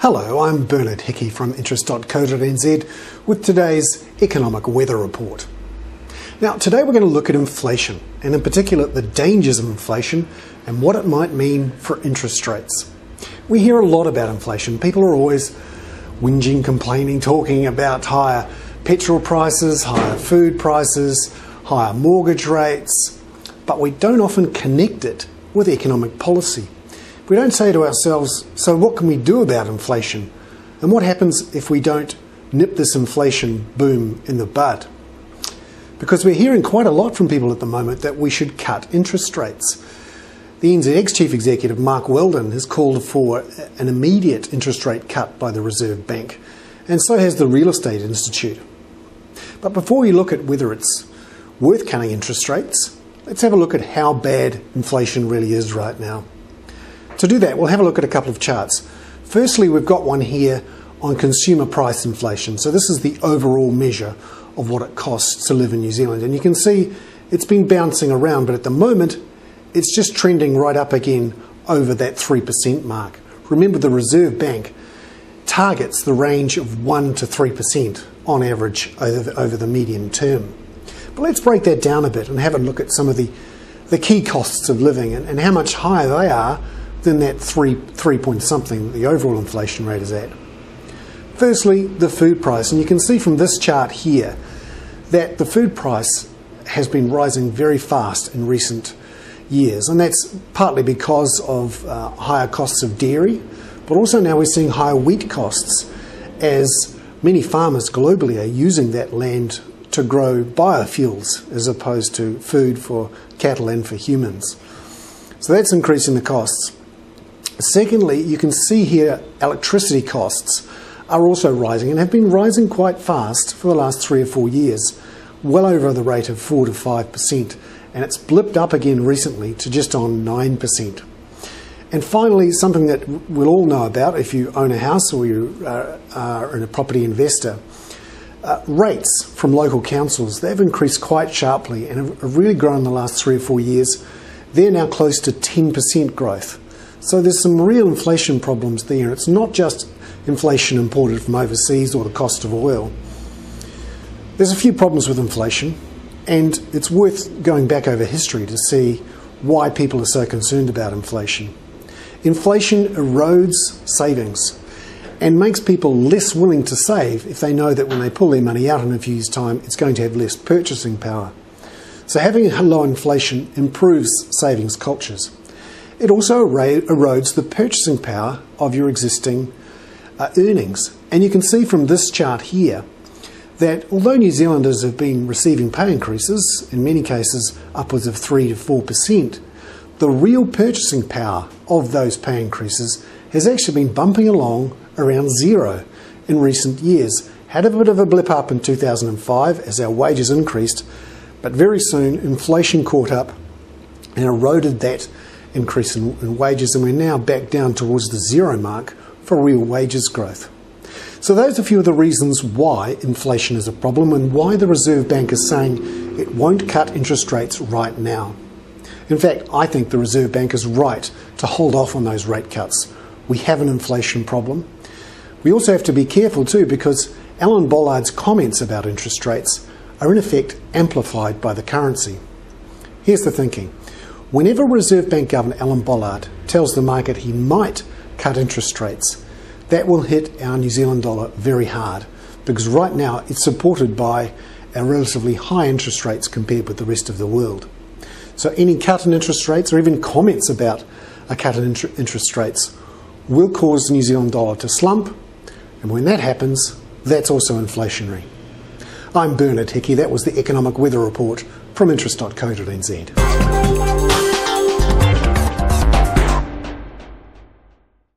Hello, I'm Bernard Hickey from interest.co.nz with today's economic weather report. Now, today we're going to look at inflation, and in particular the dangers of inflation and what it might mean for interest rates. We hear a lot about inflation. People are always whinging, complaining, talking about higher petrol prices, higher food prices, higher mortgage rates, but we don't often connect it with economic policy. We don't say to ourselves, so what can we do about inflation? And what happens if we don't nip this inflation boom in the bud? Because we're hearing quite a lot from people at the moment that we should cut interest rates. The NZX Chief Executive, Mark Weldon, has called for an immediate interest rate cut by the Reserve Bank, and so has the Real Estate Institute. But before we look at whether it's worth cutting interest rates, let's have a look at how bad inflation really is right now. To do that, we'll have a look at a couple of charts. Firstly, we've got one here on consumer price inflation. So this is the overall measure of what it costs to live in New Zealand. And you can see it's been bouncing around, but at the moment, it's just trending right up again over that 3% mark. Remember, the Reserve Bank targets the range of 1 to 3% on average over the medium term. But let's break that down a bit and have a look at some of the key costs of living and how much higher they are than that 3 point something the overall inflation rate is at. Firstly, the food price, and you can see from this chart here that the food price has been rising very fast in recent years, and that's partly because of higher costs of dairy, but also now we're seeing higher wheat costs as many farmers globally are using that land to grow biofuels as opposed to food for cattle and for humans. So that's increasing the costs. Secondly, you can see here electricity costs are also rising and have been rising quite fast for the last 3 or 4 years, well over the rate of 4 to 5%, and it's blipped up again recently to just on 9%. And finally, something that we'll all know about if you own a house or you are a property investor, rates from local councils, they've increased quite sharply and have really grown in the last 3 or 4 years. They're now close to 10% growth. So there's some real inflation problems there. It's not just inflation imported from overseas or the cost of oil. There's a few problems with inflation, and it's worth going back over history to see why people are so concerned about inflation. Inflation erodes savings and makes people less willing to save if they know that when they pull their money out in a few years' time, it's going to have less purchasing power. So having a low inflation improves savings cultures. It also erodes the purchasing power of your existing earnings. And you can see from this chart here that although New Zealanders have been receiving pay increases, in many cases upwards of 3 to 4%, the real purchasing power of those pay increases has actually been bumping along around zero in recent years. Had a bit of a blip up in 2005 as our wages increased, but very soon inflation caught up and eroded that increase in wages, and we're now back down towards the zero mark for real wages growth. So those are a few of the reasons why inflation is a problem and why the Reserve Bank is saying it won't cut interest rates right now. In fact, I think the Reserve Bank is right to hold off on those rate cuts. We have an inflation problem. We also have to be careful too, because Alan Bollard's comments about interest rates are in effect amplified by the currency. Here's the thinking. Whenever Reserve Bank Governor Alan Bollard tells the market he might cut interest rates, that will hit our New Zealand dollar very hard, because right now it's supported by our relatively high interest rates compared with the rest of the world. So any cut in interest rates or even comments about a cut in interest rates will cause the New Zealand dollar to slump, and when that happens, that's also inflationary. I'm Bernard Hickey. That was the Economic Weather Report from interest.co.nz.